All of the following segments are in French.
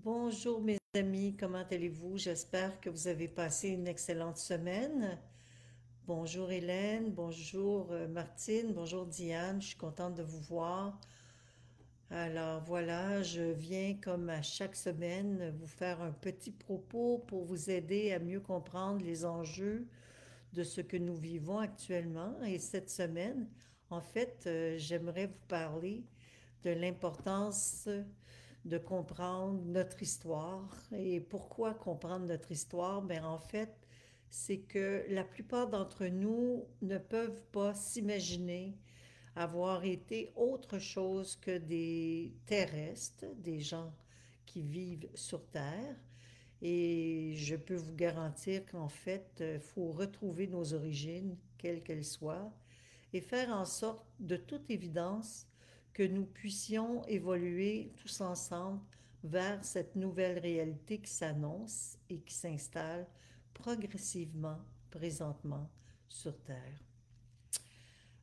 Bonjour mes amis, comment allez-vous? J'espère que vous avez passé une excellente semaine. Bonjour Hélène, bonjour Martine, bonjour Diane, je suis contente de vous voir. Alors voilà, je viens comme à chaque semaine vous faire un petit propos pour vous aider à mieux comprendre les enjeux de ce que nous vivons actuellement. Et cette semaine, en fait, j'aimerais vous parler de l'importance de comprendre notre histoire. Et pourquoi comprendre notre histoire? Ben, en fait, c'est que la plupart d'entre nous ne peuvent pas s'imaginer avoir été autre chose que des terrestres, des gens qui vivent sur Terre. Et je peux vous garantir qu'en fait, il faut retrouver nos origines, quelles qu'elles soient, et faire en sorte, de toute évidence, que nous puissions évoluer tous ensemble vers cette nouvelle réalité qui s'annonce et qui s'installe progressivement, présentement, sur Terre.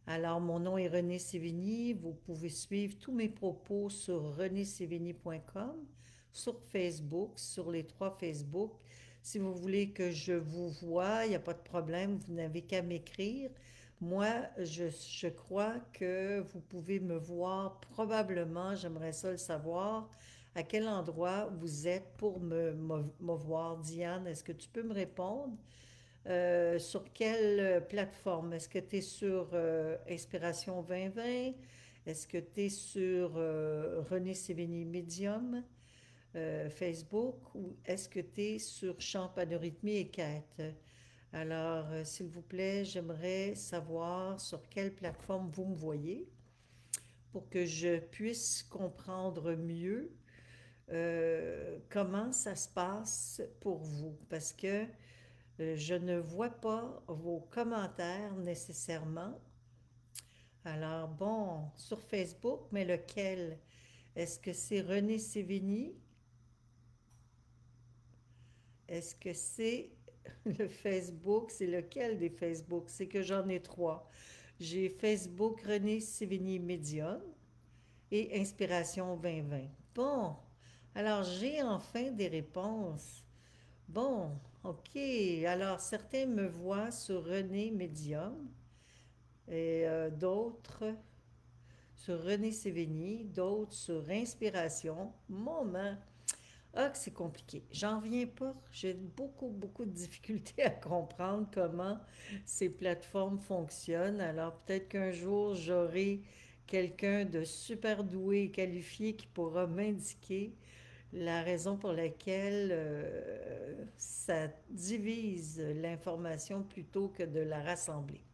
Alors, mon nom est René Sévigny. Vous pouvez suivre tous mes propos sur renésévigny.com, sur Facebook, sur les trois Facebook. Si vous voulez que je vous voie, il n'y a pas de problème, vous n'avez qu'à m'écrire. Moi, je crois que vous pouvez me voir probablement, j'aimerais ça le savoir, à quel endroit vous êtes pour me voir. Diane, est-ce que tu peux me répondre? Sur quelle plateforme? Est-ce que tu es sur Inspiration 2020? Est-ce que tu es sur René Sévigny Medium, Facebook? Ou est-ce que tu es sur Chant, Panorhythmie et Quête? Alors, s'il vous plaît, j'aimerais savoir sur quelle plateforme vous me voyez pour que je puisse comprendre mieux comment ça se passe pour vous. Parce que je ne vois pas vos commentaires nécessairement. Alors, bon, sur Facebook, mais lequel? Est-ce que c'est René Sévigny? Est-ce que c'est le Facebook? C'est lequel des Facebook? C'est que j'en ai trois. J'ai Facebook René Sévigny Médium et Inspiration 2020. Bon, alors j'ai enfin des réponses. Bon, ok. Alors, certains me voient sur René Médium et d'autres sur René Sévigny, d'autres sur Inspiration. Moment, ah, que c'est compliqué. J'en reviens pas. J'ai beaucoup de difficultés à comprendre comment ces plateformes fonctionnent. Alors peut-être qu'un jour, j'aurai quelqu'un de super doué et qualifié qui pourra m'indiquer la raison pour laquelle ça divise l'information plutôt que de la rassembler.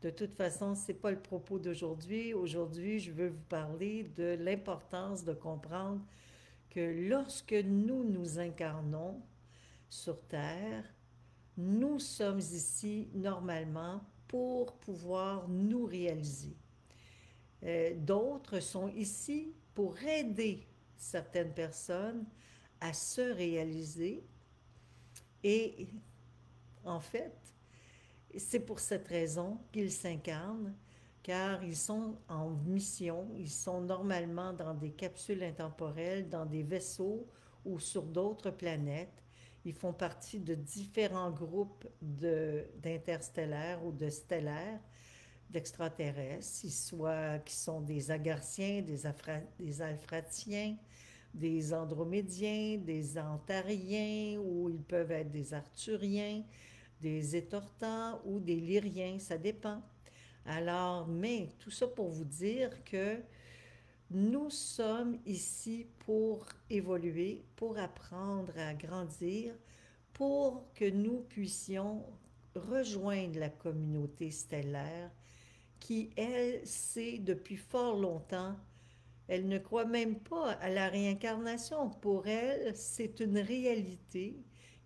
De toute façon, ce n'est pas le propos d'aujourd'hui. Aujourd'hui, je veux vous parler de l'importance de comprendre que lorsque nous nous incarnons sur Terre, nous sommes ici normalement pour pouvoir nous réaliser. D'autres sont ici pour aider certaines personnes à se réaliser et en fait, c'est pour cette raison qu'ils s'incarnent, car ils sont en mission, ils sont normalement dans des capsules intemporelles, dans des vaisseaux ou sur d'autres planètes. Ils font partie de différents groupes d'interstellaires ou de stellaires, d'extraterrestres, qui sont des Agarthiens, des Alphratiens, des Andromédiens, des Antariens, ou ils peuvent être des Arthuriens, des étortants ou des lyriens, ça dépend. Alors, mais tout ça pour vous dire que nous sommes ici pour évoluer, pour apprendre à grandir, pour que nous puissions rejoindre la communauté stellaire qui, elle, sait depuis fort longtemps, elle ne croit même pas à la réincarnation. Pour elle, c'est une réalité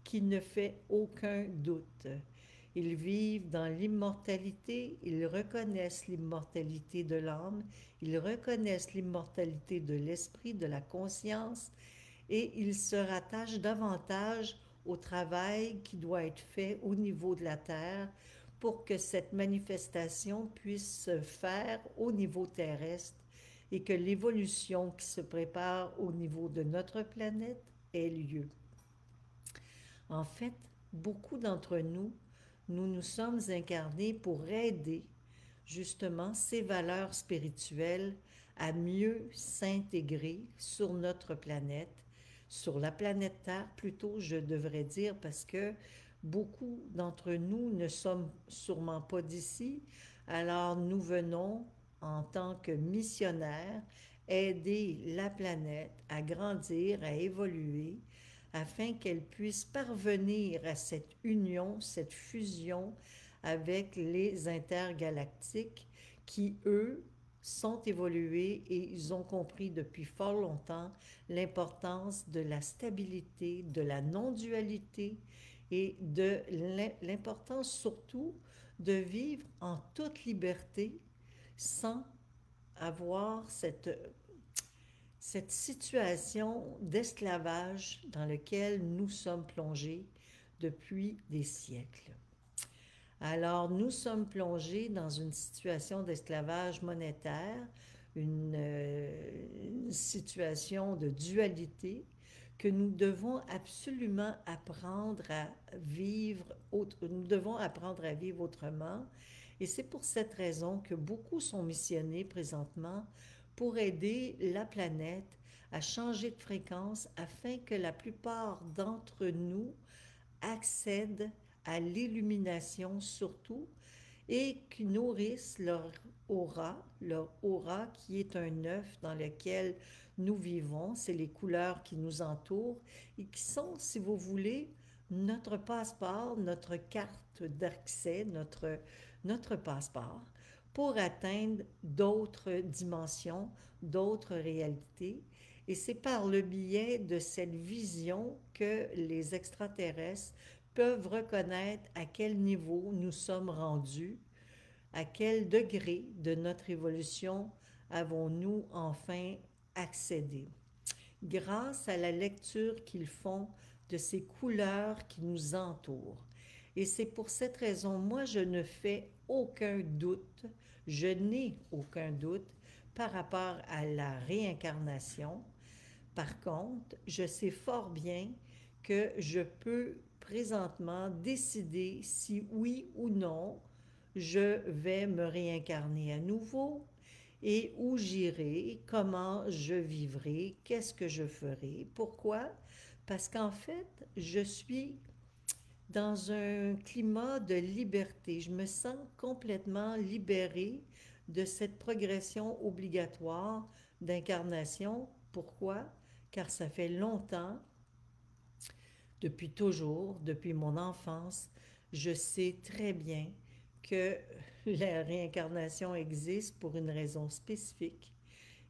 qui ne fait aucun doute. Ils vivent dans l'immortalité, ils reconnaissent l'immortalité de l'âme, ils reconnaissent l'immortalité de l'esprit, de la conscience, et ils se rattachent davantage au travail qui doit être fait au niveau de la Terre pour que cette manifestation puisse se faire au niveau terrestre et que l'évolution qui se prépare au niveau de notre planète ait lieu. En fait, beaucoup d'entre nous, nous nous sommes incarnés pour aider justement ces valeurs spirituelles à mieux s'intégrer sur notre planète, sur la planète Terre plutôt, je devrais dire, parce que beaucoup d'entre nous ne sommes sûrement pas d'ici, alors nous venons en tant que missionnaires aider la planète à grandir, à évoluer, afin qu'elle puisse parvenir à cette union, cette fusion avec les intergalactiques qui, eux, sont évolués et ils ont compris depuis fort longtemps l'importance de la stabilité, de la non-dualité et de l'importance surtout de vivre en toute liberté sans avoir cette situation d'esclavage dans laquelle nous sommes plongés depuis des siècles. Alors, nous sommes plongés dans une situation d'esclavage monétaire, une situation de dualité que nous devons absolument apprendre à vivre, nous devons apprendre à vivre autrement. Et c'est pour cette raison que beaucoup sont missionnés présentement pour aider la planète à changer de fréquence afin que la plupart d'entre nous accèdent à l'illumination surtout et qui nourrissent leur aura qui est un œuf dans lequel nous vivons, c'est les couleurs qui nous entourent et qui sont, si vous voulez, notre passeport, notre carte d'accès, notre passeport pour atteindre d'autres dimensions, d'autres réalités. Et c'est par le biais de cette vision que les extraterrestres peuvent reconnaître à quel niveau nous sommes rendus, à quel degré de notre évolution avons-nous enfin accédé. Grâce à la lecture qu'ils font de ces couleurs qui nous entourent. Et c'est pour cette raison, moi, je ne fais aucun doute, je n'ai aucun doute par rapport à la réincarnation. Par contre, je sais fort bien que je peux présentement décider si oui ou non je vais me réincarner à nouveau et où j'irai, comment je vivrai, qu'est-ce que je ferai. Pourquoi? Parce qu'en fait, je suis dans un climat de liberté. Je me sens complètement libérée de cette progression obligatoire d'incarnation. Pourquoi? Car ça fait longtemps, depuis toujours, depuis mon enfance, je sais très bien que la réincarnation existe pour une raison spécifique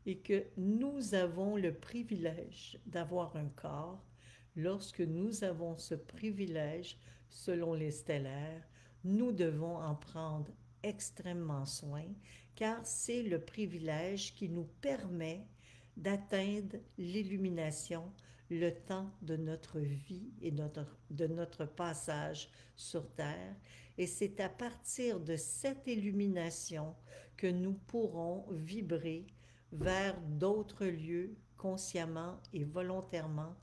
et que nous avons le privilège d'avoir un corps. Lorsque nous avons ce privilège, selon les stellaires, nous devons en prendre extrêmement soin, car c'est le privilège qui nous permet d'atteindre l'illumination le temps de notre vie et de notre passage sur Terre. Et c'est à partir de cette illumination que nous pourrons vibrer vers d'autres lieux consciemment et volontairement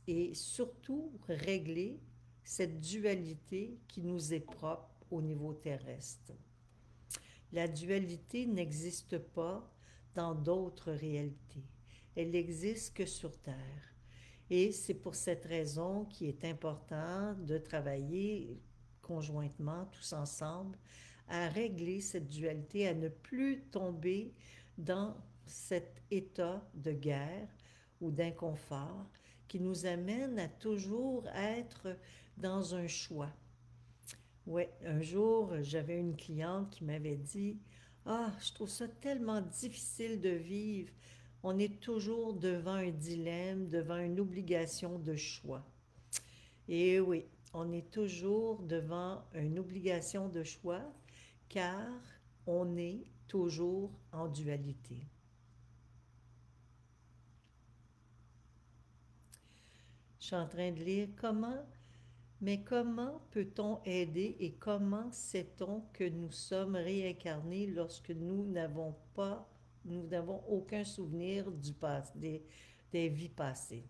et surtout régler cette dualité qui nous est propre au niveau terrestre. La dualité n'existe pas dans d'autres réalités. Elle n'existe que sur Terre. Et c'est pour cette raison qu'il est important de travailler conjointement, tous ensemble, à régler cette dualité, à ne plus tomber dans cet état de guerre ou d'inconfort qui nous amène à toujours être dans un choix. Ouais, un jour, j'avais une cliente qui m'avait dit: Ah, je trouve ça tellement difficile de vivre. On est toujours devant un dilemme, devant une obligation de choix. Et oui, on est toujours devant une obligation de choix car on est toujours en dualité. Je suis en train de lire mais comment peut-on aider et comment sait-on que nous sommes réincarnés lorsque nous n'avons pas Nous n'avons aucun souvenir des vies passées.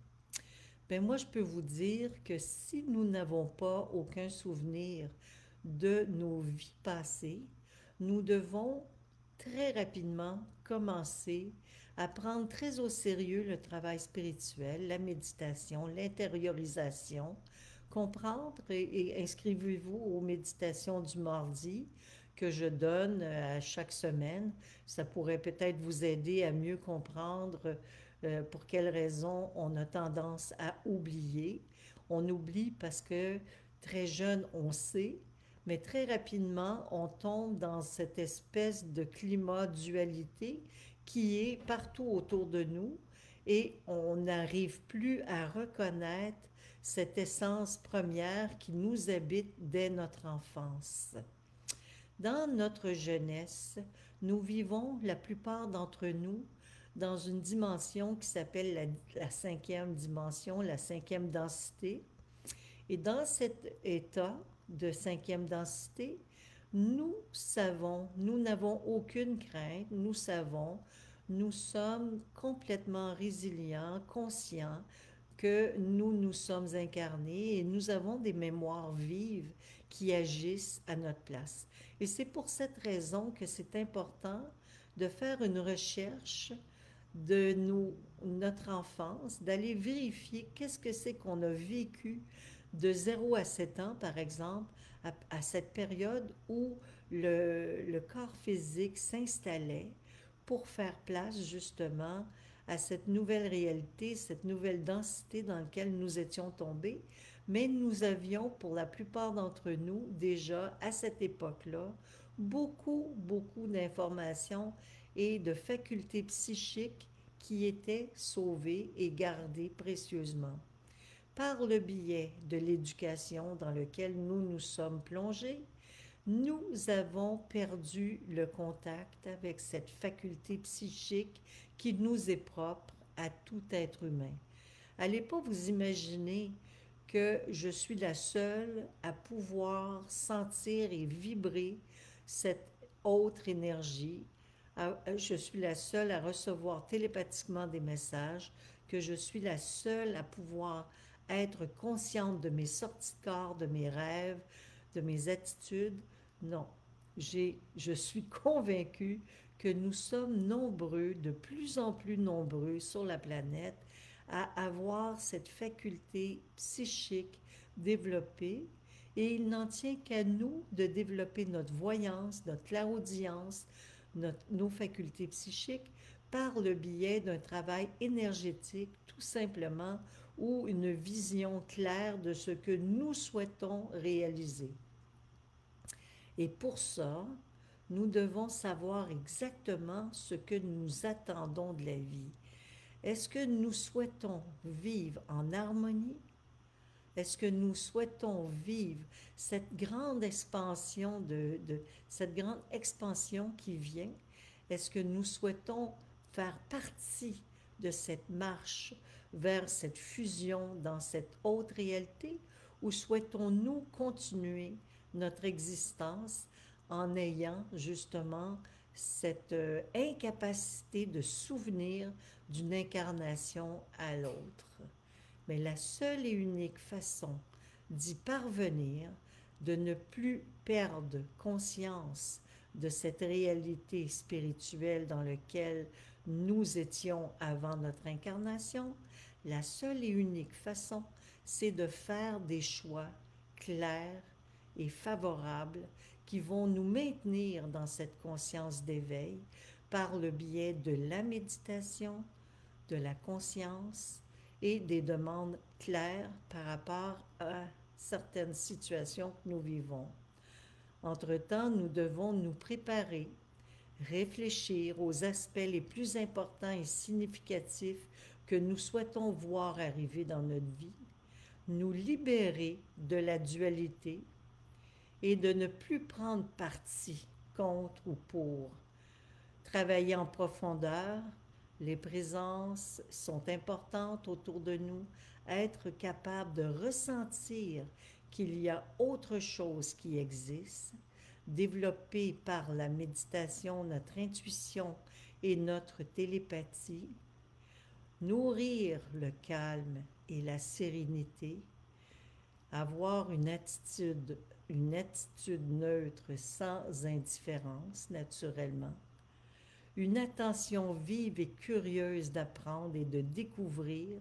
Ben moi, je peux vous dire que si nous n'avons pas aucun souvenir de nos vies passées, nous devons très rapidement commencer à prendre très au sérieux le travail spirituel, la méditation, l'intériorisation, comprendre et inscrivez-vous aux méditations du mardi que je donne à chaque semaine. Ça pourrait peut-être vous aider à mieux comprendre pour quelles raisons on a tendance à oublier. On oublie parce que très jeune, on sait, mais très rapidement, on tombe dans cette espèce de climat dualité qui est partout autour de nous et on n'arrive plus à reconnaître cette essence première qui nous habite dès notre enfance. Dans notre jeunesse, nous vivons, la plupart d'entre nous, dans une dimension qui s'appelle la cinquième dimension, la cinquième densité. Et dans cet état de cinquième densité, nous savons, nous n'avons aucune crainte, nous savons, nous sommes complètement résilients, conscients que nous nous sommes incarnés et nous avons des mémoires vives qui agissent à notre place. Et c'est pour cette raison que c'est important de faire une recherche de notre enfance, d'aller vérifier qu'est-ce que c'est qu'on a vécu de 0 à 7 ans, par exemple, à cette période où le corps physique s'installait pour faire place justement à cette nouvelle réalité, cette nouvelle densité dans laquelle nous étions tombés, mais nous avions, pour la plupart d'entre nous, déjà à cette époque-là, beaucoup d'informations et de facultés psychiques qui étaient sauvées et gardées précieusement. Par le biais de l'éducation dans laquelle nous nous sommes plongés, nous avons perdu le contact avec cette faculté psychique qui nous est propre à tout être humain. Allez pas vous imaginer que je suis la seule à pouvoir sentir et vibrer cette autre énergie. Je suis la seule à recevoir télépathiquement des messages, que je suis la seule à pouvoir être consciente de mes sorties de corps, de mes rêves, de mes attitudes. Non, je suis convaincue que nous sommes nombreux, de plus en plus nombreux sur la planète, à avoir cette faculté psychique développée et il n'en tient qu'à nous de développer notre voyance, notre clairaudience, nos facultés psychiques par le biais d'un travail énergétique tout simplement ou une vision claire de ce que nous souhaitons réaliser. Et pour ça, nous devons savoir exactement ce que nous attendons de la vie. Est-ce que nous souhaitons vivre en harmonie? Est-ce que nous souhaitons vivre cette grande expansion cette grande expansion qui vient? Est-ce que nous souhaitons faire partie de cette marche vers cette fusion dans cette autre réalité ou souhaitons-nous continuer notre existence en ayant justement cette incapacité de souvenir d'une incarnation à l'autre? Mais la seule et unique façon d'y parvenir, de ne plus perdre conscience de cette réalité spirituelle dans laquelle nous étions avant notre incarnation, la seule et unique façon, c'est de faire des choix clairs et favorables qui vont nous maintenir dans cette conscience d'éveil par le biais de la méditation, de la conscience et des demandes claires par rapport à certaines situations que nous vivons. Entre-temps, nous devons nous préparer, réfléchir aux aspects les plus importants et significatifs que nous souhaitons voir arriver dans notre vie, nous libérer de la dualité et de ne plus prendre parti contre ou pour. Travailler en profondeur, les présences sont importantes autour de nous, être capable de ressentir qu'il y a autre chose qui existe, développer par la méditation notre intuition et notre télépathie, nourrir le calme et la sérénité, avoir une attitude neutre sans indifférence naturellement, une attention vive et curieuse d'apprendre et de découvrir,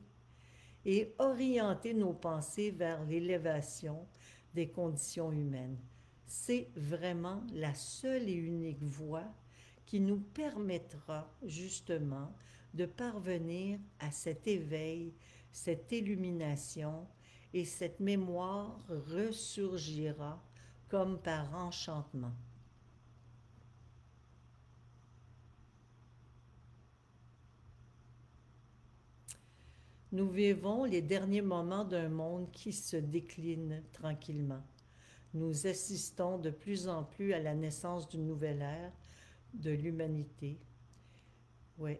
et orienter nos pensées vers l'élévation des conditions humaines. C'est vraiment la seule et unique voie qui nous permettra justement de parvenir à cet éveil, cette illumination, et cette mémoire ressurgira comme par enchantement. Nous vivons les derniers moments d'un monde qui se décline tranquillement. Nous assistons de plus en plus à la naissance d'une nouvelle ère de l'humanité. Oui,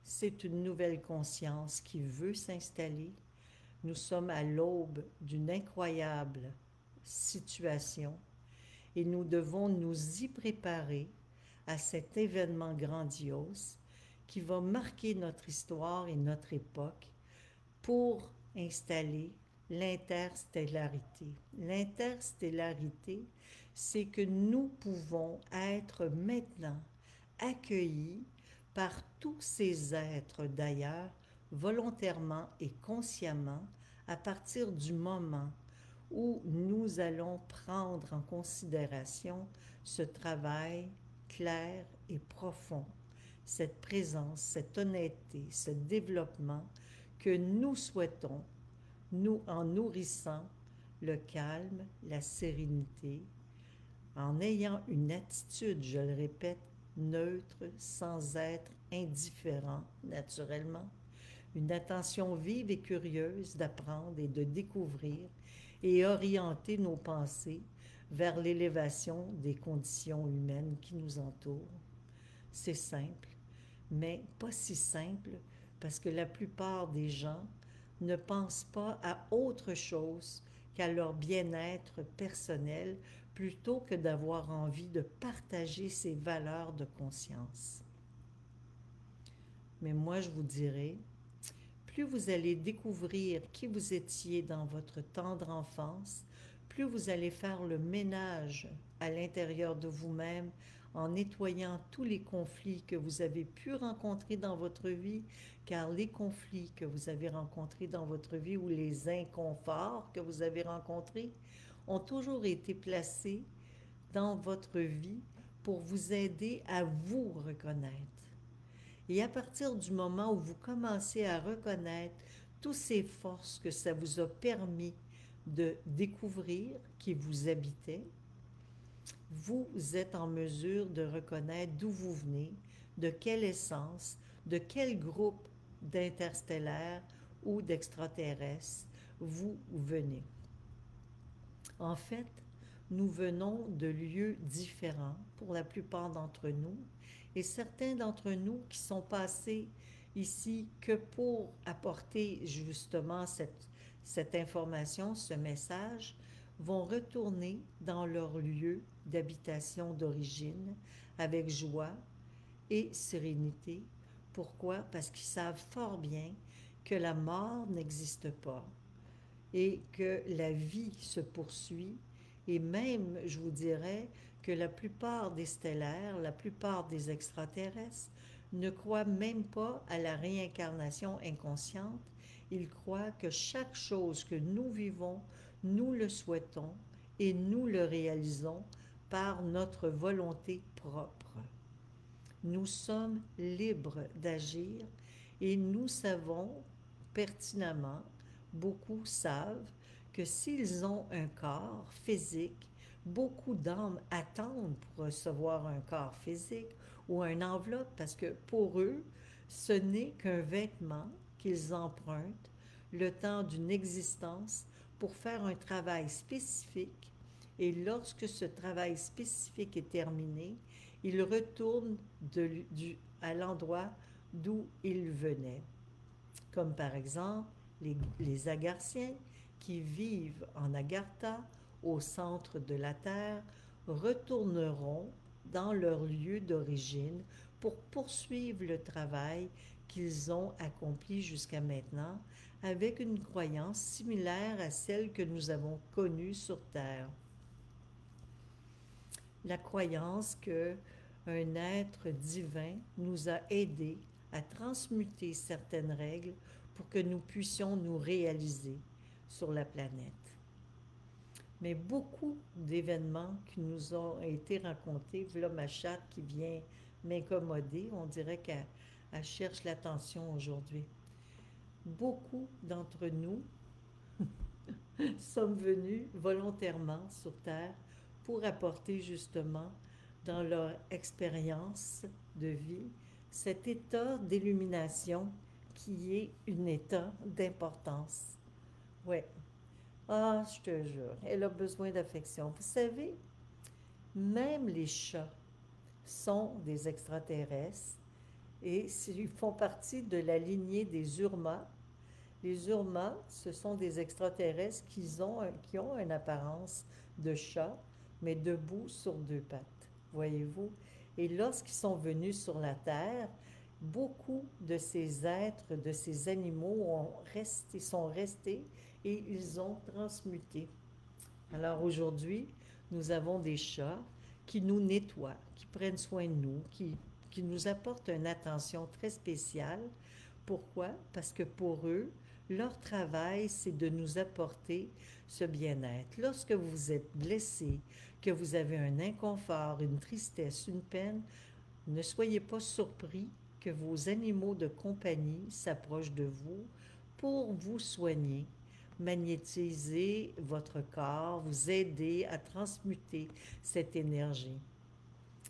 c'est une nouvelle conscience qui veut s'installer. Nous sommes à l'aube d'une incroyable situation et nous devons nous y préparer à cet événement grandiose qui va marquer notre histoire et notre époque pour installer l'interstellarité. L'interstellarité, c'est que nous pouvons être maintenant accueillis par tous ces êtres d'ailleurs, volontairement et consciemment, à partir du moment où nous allons prendre en considération ce travail clair et profond, cette présence, cette honnêteté, ce développement que nous souhaitons, nous en nourrissant le calme, la sérénité, en ayant une attitude, je le répète, neutre, sans être indifférent naturellement, une attention vive et curieuse d'apprendre et de découvrir et orienter nos pensées vers l'élévation des conditions humaines qui nous entourent. C'est simple, mais pas si simple parce que la plupart des gens ne pensent pas à autre chose qu'à leur bien-être personnel plutôt que d'avoir envie de partager ces valeurs de conscience. Mais moi, je vous dirais, plus vous allez découvrir qui vous étiez dans votre tendre enfance, plus vous allez faire le ménage à l'intérieur de vous-même en nettoyant tous les conflits que vous avez pu rencontrer dans votre vie, car les conflits que vous avez rencontrés dans votre vie ou les inconforts que vous avez rencontrés ont toujours été placés dans votre vie pour vous aider à vous reconnaître. Et à partir du moment où vous commencez à reconnaître toutes ces forces que ça vous a permis de découvrir qui vous habitaient, vous êtes en mesure de reconnaître d'où vous venez, de quelle essence, de quel groupe d'interstellaires ou d'extraterrestres vous venez. En fait, nous venons de lieux différents pour la plupart d'entre nous, et certains d'entre nous qui sont passés ici que pour apporter justement cette information, ce message, vont retourner dans leur lieu d'habitation d'origine avec joie et sérénité. Pourquoi? Parce qu'ils savent fort bien que la mort n'existe pas et que la vie se poursuit, et même, je vous dirais, que la plupart des stellaires, la plupart des extraterrestres ne croient même pas à la réincarnation inconsciente. Ils croient que chaque chose que nous vivons, nous le souhaitons et nous le réalisons par notre volonté propre. Nous sommes libres d'agir et nous savons pertinemment, beaucoup savent, que s'ils ont un corps physique, beaucoup d'âmes attendent pour recevoir un corps physique ou une enveloppe parce que pour eux, ce n'est qu'un vêtement qu'ils empruntent le temps d'une existence pour faire un travail spécifique, et lorsque ce travail spécifique est terminé, ils retournent à l'endroit d'où ils venaient. Comme par exemple les Agarthiens qui vivent en Agartha, au centre de la Terre, retourneront dans leur lieu d'origine pour poursuivre le travail qu'ils ont accompli jusqu'à maintenant avec une croyance similaire à celle que nous avons connue sur Terre. La croyance que un être divin nous a aidés à transmuter certaines règles pour que nous puissions nous réaliser sur la planète. Mais beaucoup d'événements qui nous ont été racontés, voilà ma chatte qui vient m'incommoder, on dirait qu'elle cherche l'attention aujourd'hui. Beaucoup d'entre nous sommes venus volontairement sur Terre pour apporter justement dans leur expérience de vie cet état d'illumination qui est un état d'importance. Ouais. Ah, je te jure, elle a besoin d'affection. Vous savez, même les chats sont des extraterrestres et ils font partie de la lignée des Urmas. Les Urmas, ce sont des extraterrestres qui ont une apparence de chat, mais debout sur deux pattes, voyez-vous. Et lorsqu'ils sont venus sur la Terre, beaucoup de ces êtres, de ces animaux sont restés et ils ont transmuté. Alors aujourd'hui, nous avons des chats qui nous nettoient, qui prennent soin de nous, qui nous apportent une attention très spéciale. Pourquoi? Parce que pour eux, leur travail, c'est de nous apporter ce bien-être. Lorsque vous êtes blessé, que vous avez un inconfort, une tristesse, une peine, ne soyez pas surpris que vos animaux de compagnie s'approchent de vous pour vous soigner, magnétiser votre corps, vous aider à transmuter cette énergie.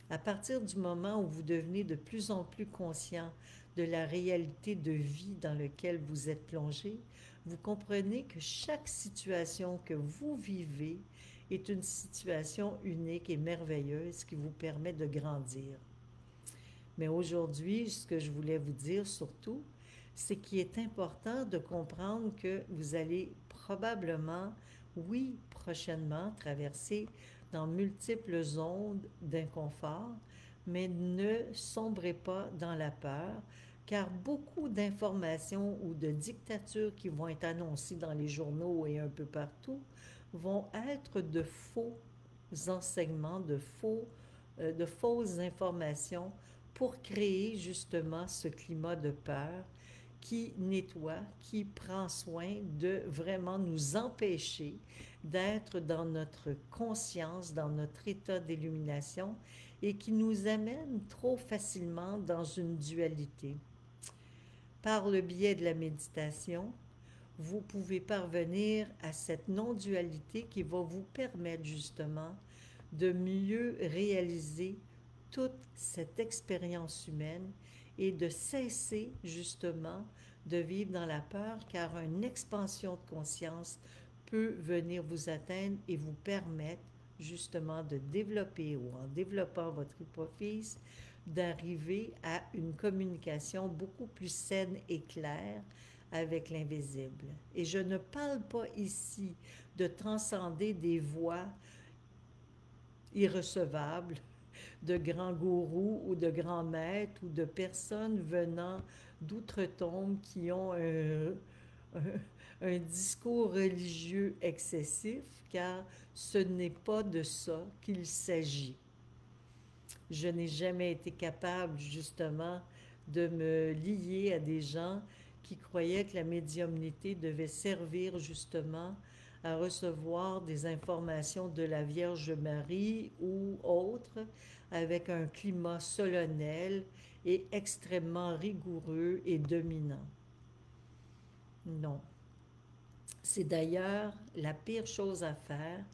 À partir du moment où vous devenez de plus en plus conscient de la réalité de vie dans laquelle vous êtes plongé, vous comprenez que chaque situation que vous vivez est une situation unique et merveilleuse qui vous permet de grandir. Mais aujourd'hui, ce que je voulais vous dire surtout, c'est qu'il est important de comprendre que vous allez probablement, oui, prochainement, traverser dans multiples ondes d'inconfort, mais ne sombrez pas dans la peur, car beaucoup d'informations ou de dictatures qui vont être annoncées dans les journaux et un peu partout vont être de faux enseignements, de fausses informations pour créer justement ce climat de peur qui nettoie, qui prend soin de vraiment nous empêcher d'être dans notre conscience, dans notre état d'illumination et qui nous amène trop facilement dans une dualité. Par le biais de la méditation, vous pouvez parvenir à cette non-dualité qui va vous permettre justement de mieux réaliser toute cette expérience humaine et de cesser justement de vivre dans la peur, car une expansion de conscience peut venir vous atteindre et vous permettre justement de développer, ou en développant votre hypophyse, d'arriver à une communication beaucoup plus saine et claire avec l'invisible. Et je ne parle pas ici de transcender des voies irrecevables de grands gourous ou de grands maîtres ou de personnes venant d'outre-tombe qui ont un discours religieux excessif, car ce n'est pas de ça qu'il s'agit. Je n'ai jamais été capable justement de me lier à des gens qui croyaient que la médiumnité devait servir justement à recevoir des informations de la Vierge Marie ou autres, avec un climat solennel et extrêmement rigoureux et dominant. Non. C'est d'ailleurs la pire chose à faire,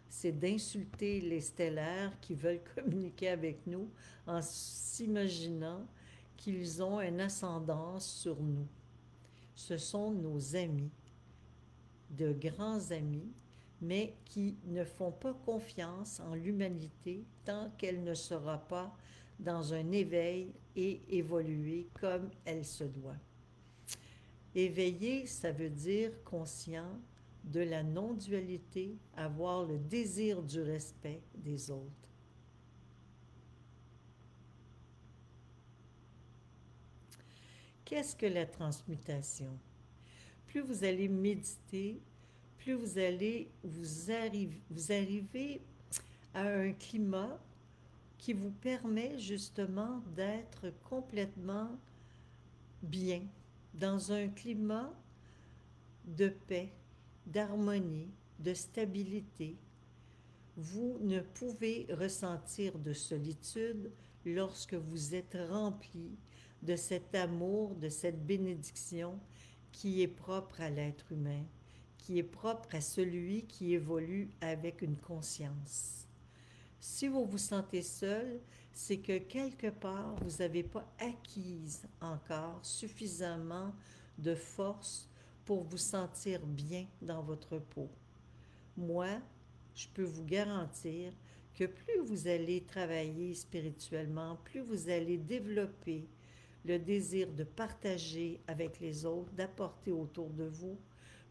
c'est d'insulter les stellaires qui veulent communiquer avec nous en s'imaginant qu'ils ont une ascendance sur nous. Ce sont nos amis, de grands amis, mais qui ne font pas confiance en l'humanité tant qu'elle ne sera pas dans un éveil et évoluer comme elle se doit. Éveillé, ça veut dire conscient de la non-dualité, avoir le désir du respect des autres. Qu'est-ce que la transmutation? Plus vous allez méditer, plus vous arrivez à un climat qui vous permet justement d'être complètement bien, dans un climat de paix, d'harmonie, de stabilité. Vous ne pouvez ressentir de solitude lorsque vous êtes rempli de cet amour, de cette bénédiction qui est propre à l'être humain, qui est propre à celui qui évolue avec une conscience. Si vous vous sentez seul, c'est que quelque part, vous n'avez pas acquis encore suffisamment de force pour vous sentir bien dans votre peau. Moi, je peux vous garantir que plus vous allez travailler spirituellement, plus vous allez développer le désir de partager avec les autres, d'apporter autour de vous,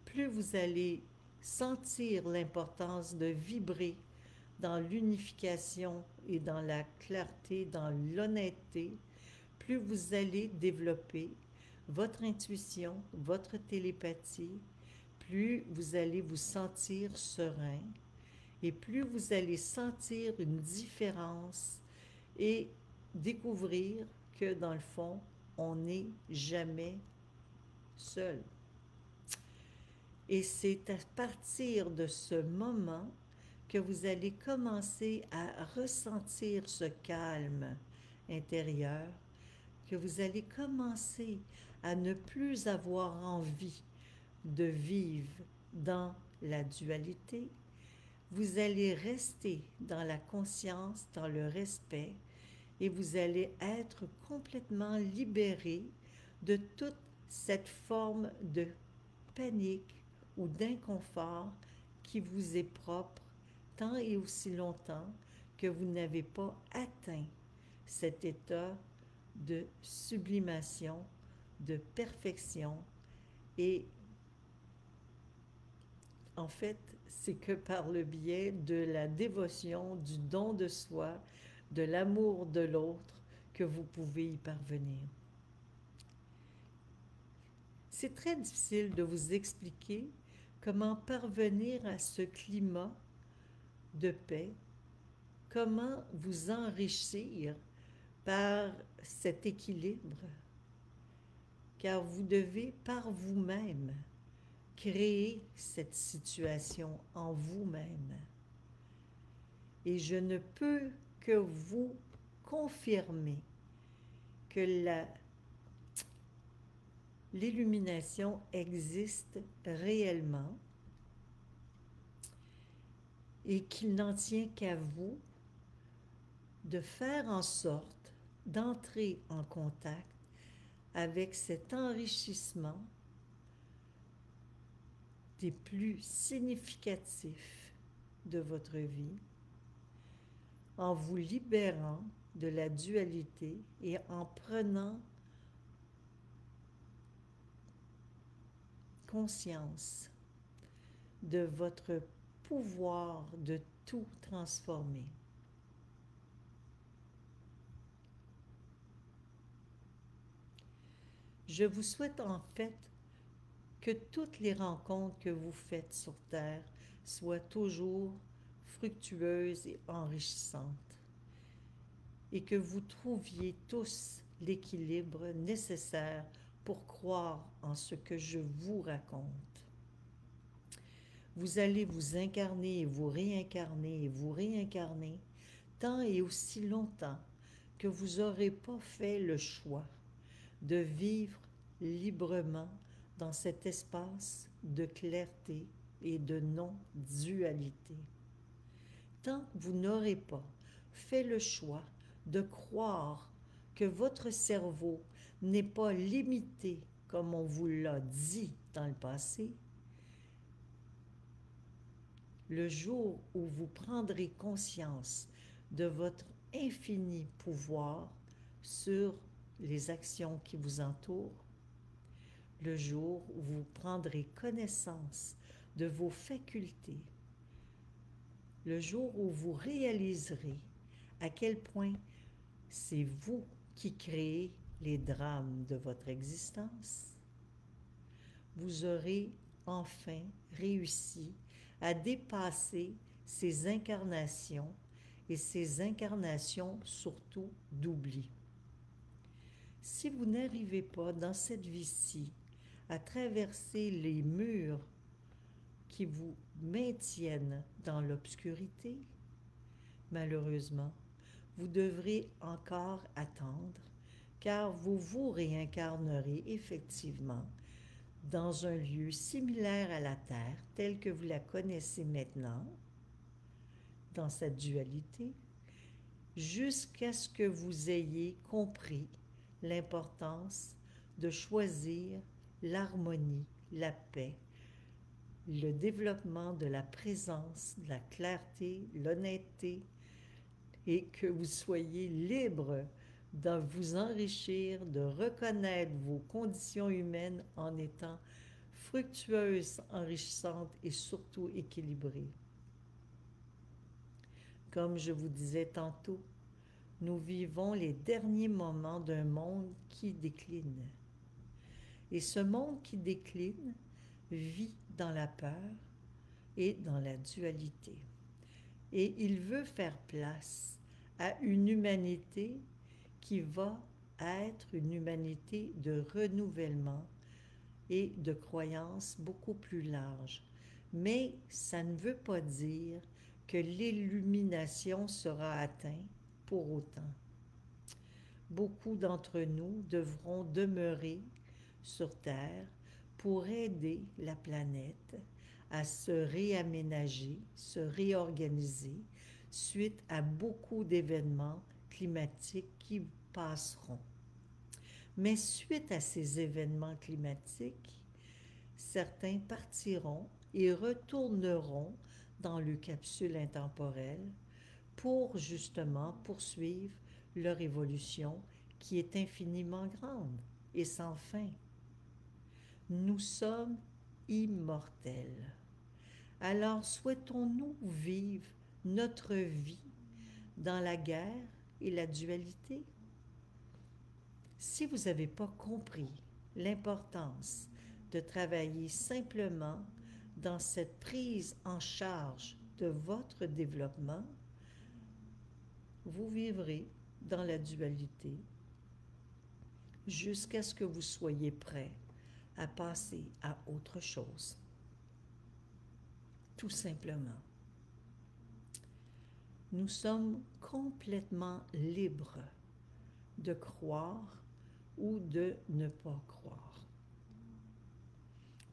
plus vous allez sentir l'importance de vibrer dans l'unification et dans la clarté, dans l'honnêteté, plus vous allez développer votre intuition, votre télépathie, plus vous allez vous sentir serein et plus vous allez sentir une différence et découvrir que dans le fond, on n'est jamais seul. Et c'est à partir de ce moment que vous allez commencer à ressentir ce calme intérieur, que vous allez commencer à ne plus avoir envie de vivre dans la dualité. Vous allez rester dans la conscience, dans le respect, et vous allez être complètement libéré de toute cette forme de panique ou d'inconfort qui vous est propre tant et aussi longtemps que vous n'avez pas atteint cet état de sublimation, de perfection. Et en fait, c'est que par le biais de la dévotion, du don de soi, de l'amour de l'autre, que vous pouvez y parvenir. C'est très difficile de vous expliquer comment parvenir à ce climat de paix, comment vous enrichir par cet équilibre, car vous devez par vous-même créer cette situation en vous-même. Et je ne peux que vous confirmer que l'illumination existe réellement et qu'il n'en tient qu'à vous de faire en sorte d'entrer en contact avec cet enrichissement des plus significatifs de votre vie, en vous libérant de la dualité et en prenant conscience de votre pouvoir de tout transformer. Je vous souhaite en fait que toutes les rencontres que vous faites sur Terre soient toujours fructueuses et enrichissantes, et que vous trouviez tous l'équilibre nécessaire pour croire en ce que je vous raconte. Vous allez vous incarner et vous réincarner tant et aussi longtemps que vous n'aurez pas fait le choix de vivre librement dans cet espace de clarté et de non-dualité. Tant que vous n'aurez pas fait le choix de croire que votre cerveau n'est pas limité comme on vous l'a dit dans le passé, le jour où vous prendrez conscience de votre infini pouvoir sur les actions qui vous entourent, le jour où vous prendrez connaissance de vos facultés, le jour où vous réaliserez à quel point c'est vous qui créez les drames de votre existence, vous aurez enfin réussi à dépasser ces incarnations et ces incarnations surtout d'oubli. Si vous n'arrivez pas dans cette vie-ci à traverser les murs qui vous maintiennent dans l'obscurité, malheureusement, vous devrez encore attendre, car vous vous réincarnerez effectivement dans un lieu similaire à la Terre, tel que vous la connaissez maintenant, dans cette dualité, jusqu'à ce que vous ayez compris l'importance de choisir l'harmonie, la paix, le développement de la présence, de la clarté, l'honnêteté, et que vous soyez libre de vous enrichir, de reconnaître vos conditions humaines en étant fructueuses, enrichissantes et surtout équilibrées. Comme je vous disais tantôt, nous vivons les derniers moments d'un monde qui décline. Et ce monde qui décline vit dans la peur et dans la dualité. Et il veut faire place à une humanité qui va être une humanité de renouvellement et de croyances beaucoup plus larges. Mais ça ne veut pas dire que l'illumination sera atteinte pour autant. Beaucoup d'entre nous devront demeurer sur Terre pour aider la planète à se réaménager, se réorganiser suite à beaucoup d'événements climatiques qui passeront. Mais suite à ces événements climatiques, certains partiront et retourneront dans le capsule intemporelle pour justement poursuivre leur évolution qui est infiniment grande et sans fin. Nous sommes immortels. Alors souhaitons-nous vivre notre vie dans la guerre et la dualité? Si vous n'avez pas compris l'importance de travailler simplement dans cette prise en charge de votre développement, vous vivrez dans la dualité jusqu'à ce que vous soyez prêt à passer à autre chose. Tout simplement. Nous sommes complètement libres de croire ou de ne pas croire.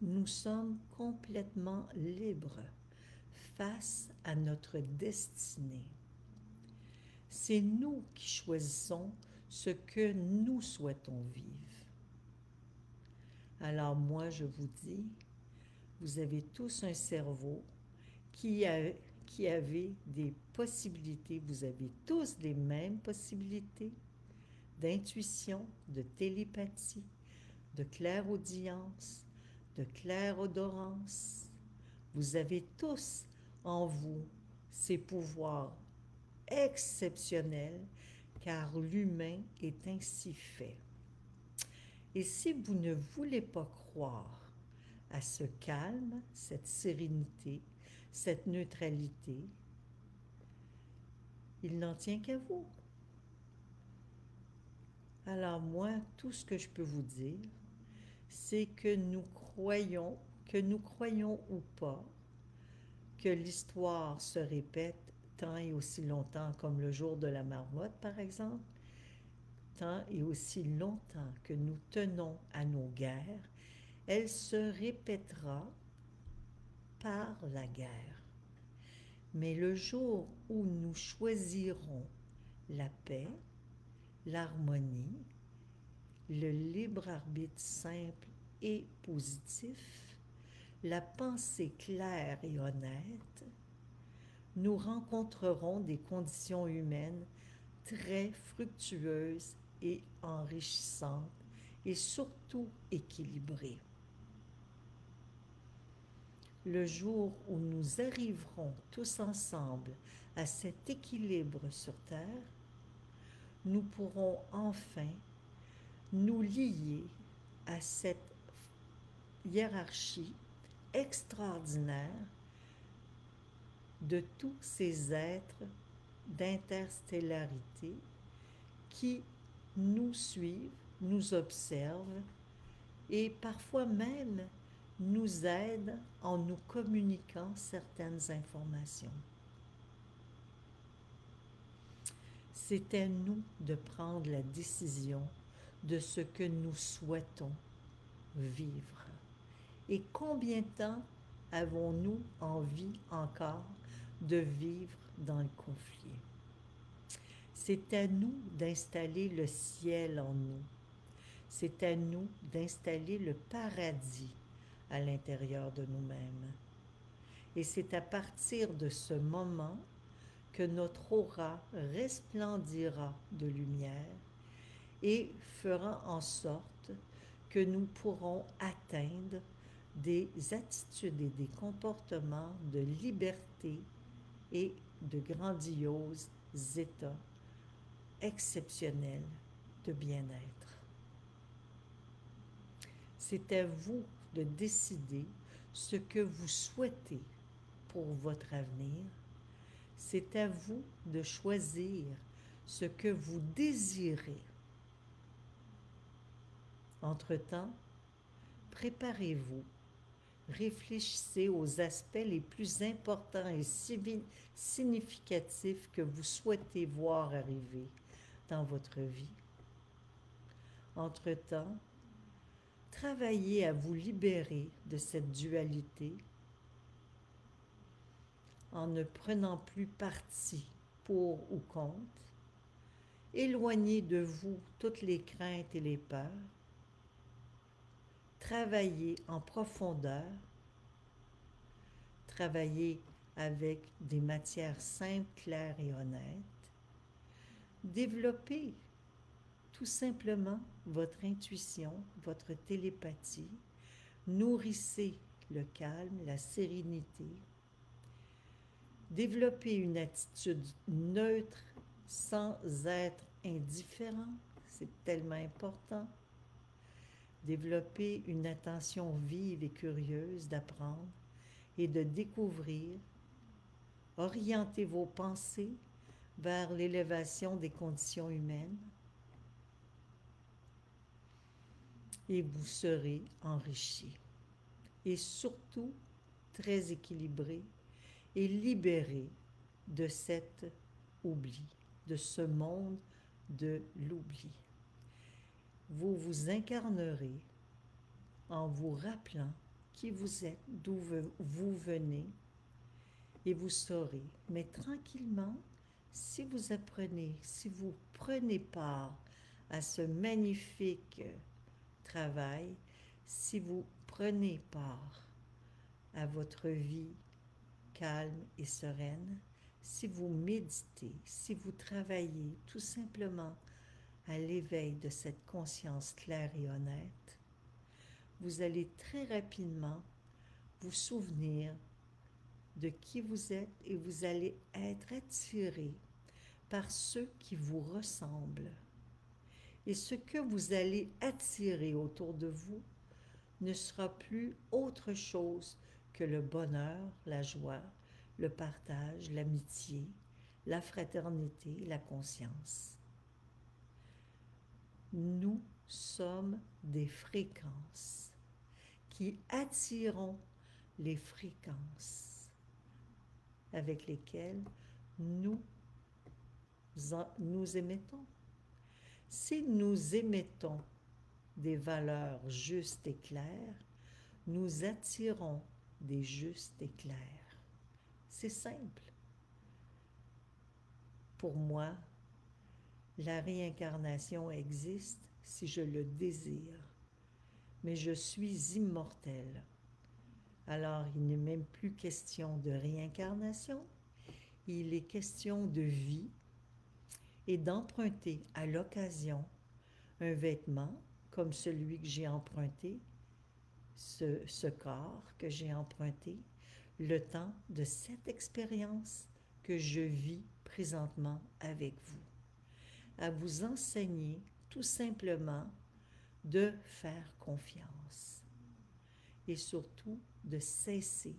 Nous sommes complètement libres face à notre destinée. C'est nous qui choisissons ce que nous souhaitons vivre. Alors moi, je vous dis, vous avez tous un cerveau qui avait des possibilités, vous avez tous les mêmes possibilités d'intuition, de télépathie, de clairaudience, de clairaudorance. Vous avez tous en vous ces pouvoirs exceptionnels, car l'humain est ainsi fait. Et si vous ne voulez pas croire à ce calme, cette sérénité, cette neutralité, il n'en tient qu'à vous. Alors moi, tout ce que je peux vous dire, c'est que nous croyons ou pas, que l'histoire se répète tant et aussi longtemps comme le jour de la marmotte, par exemple, tant et aussi longtemps que nous tenons à nos guerres, elle se répétera par la guerre. Mais le jour où nous choisirons la paix, l'harmonie, le libre arbitre simple et positif, la pensée claire et honnête, nous rencontrerons des conditions humaines très fructueuses et enrichissantes et surtout équilibrées. Le jour où nous arriverons tous ensemble à cet équilibre sur Terre, nous pourrons enfin nous lier à cette hiérarchie extraordinaire de tous ces êtres d'interstellarité qui nous suivent, nous observent et parfois même nous aident en nous communiquant certaines informations. C'est à nous de prendre la décision de ce que nous souhaitons vivre. Et combien de temps avons-nous envie encore de vivre dans le conflit? C'est à nous d'installer le ciel en nous. C'est à nous d'installer le paradis à l'intérieur de nous-mêmes. Et c'est à partir de ce moment que notre aura resplendira de lumière et fera en sorte que nous pourrons atteindre des attitudes et des comportements de liberté et de grandioses états exceptionnels de bien-être. C'est à vous de décider ce que vous souhaitez pour votre avenir. C'est à vous de choisir ce que vous désirez. Entre-temps, préparez-vous, réfléchissez aux aspects les plus importants et significatifs que vous souhaitez voir arriver dans votre vie. Entre-temps, travaillez à vous libérer de cette dualité en ne prenant plus parti pour ou contre. Éloignez de vous toutes les craintes et les peurs. Travaillez en profondeur. Travaillez avec des matières simples, claires et honnêtes. Développez tout simplement votre intuition, votre télépathie. Nourrissez le calme, la sérénité. Développez une attitude neutre sans être indifférent. C'est tellement important. Développez une attention vive et curieuse d'apprendre et de découvrir. Orientez vos pensées vers l'élévation des conditions humaines et vous serez enrichi. Et surtout, très équilibré et libéré de cet oubli, de ce monde de l'oubli. Vous vous incarnerez en vous rappelant qui vous êtes, d'où vous venez, et vous saurez, mais tranquillement, si vous apprenez, si vous prenez part à ce magnifique travail, si vous prenez part à votre vie calme et sereine, si vous méditez, si vous travaillez tout simplement à l'éveil de cette conscience claire et honnête, vous allez très rapidement vous souvenir de qui vous êtes et vous allez être attiré par ceux qui vous ressemblent. Et ce que vous allez attirer autour de vous ne sera plus autre chose que le bonheur, la joie, le partage, l'amitié, la fraternité, la conscience. Nous sommes des fréquences qui attirons les fréquences avec lesquelles nous émettons. Si nous émettons des valeurs justes et claires, nous attirons des justes et clairs. C'est simple. Pour moi, la réincarnation existe si je le désire, mais je suis immortel. Alors, il n'est même plus question de réincarnation, il est question de vie et d'emprunter à l'occasion un vêtement comme celui que j'ai emprunté, ce corps que j'ai emprunté, le temps de cette expérience que je vis présentement avec vous, à vous enseigner tout simplement de faire confiance et surtout de cesser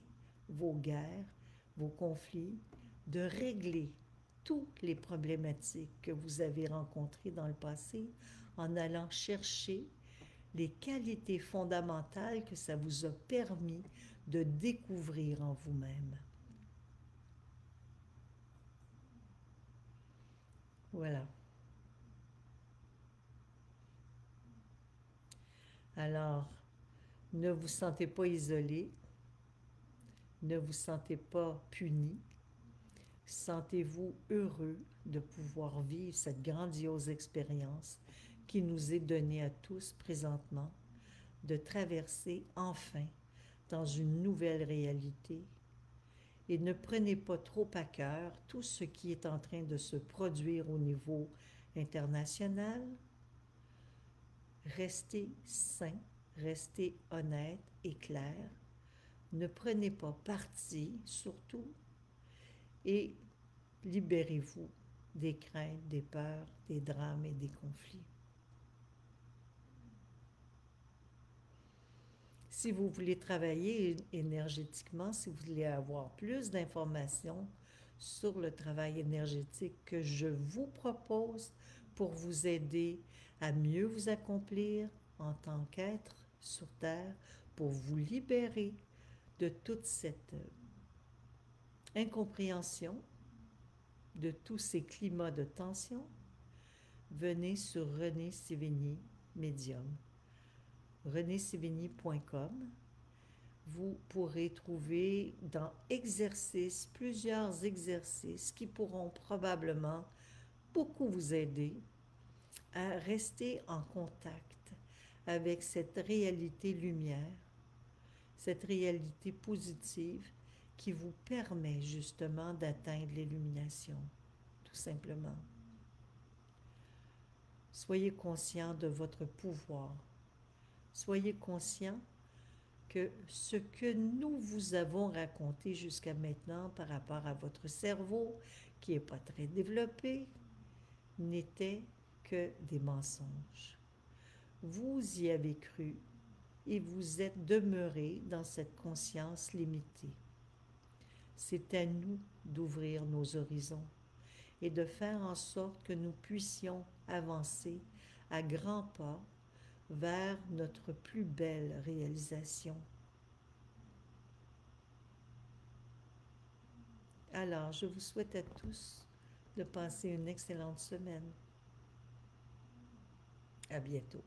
vos guerres, vos conflits, de régler toutes les problématiques que vous avez rencontrées dans le passé en allant chercher les qualités fondamentales que ça vous a permis de découvrir en vous-même. Voilà. Alors, ne vous sentez pas isolé, ne vous sentez pas puni, sentez-vous heureux de pouvoir vivre cette grandiose expérience qui nous est donnée à tous présentement, de traverser enfin dans une nouvelle réalité. Et ne prenez pas trop à cœur tout ce qui est en train de se produire au niveau international. Restez sain, restez honnête et clair. Ne prenez pas parti, surtout, et libérez-vous des craintes, des peurs, des drames et des conflits. Si vous voulez travailler énergétiquement, si vous voulez avoir plus d'informations sur le travail énergétique que je vous propose pour vous aider à mieux vous accomplir en tant qu'être sur Terre, pour vous libérer de toute cette incompréhension, de tous ces climats de tension, venez sur René Sévigny Médium. renésévigny.com. Vous pourrez trouver dans exercices, plusieurs exercices qui pourront probablement beaucoup vous aider à rester en contact avec cette réalité lumière, cette réalité positive qui vous permet justement d'atteindre l'illumination, tout simplement. Soyez conscient de votre pouvoir. Soyez conscient que ce que nous vous avons raconté jusqu'à maintenant par rapport à votre cerveau, qui n'est pas très développé, n'était que des mensonges. Vous y avez cru et vous êtes demeuré dans cette conscience limitée. C'est à nous d'ouvrir nos horizons et de faire en sorte que nous puissions avancer à grands pas vers notre plus belle réalisation. Alors, je vous souhaite à tous de passer une excellente semaine. À bientôt.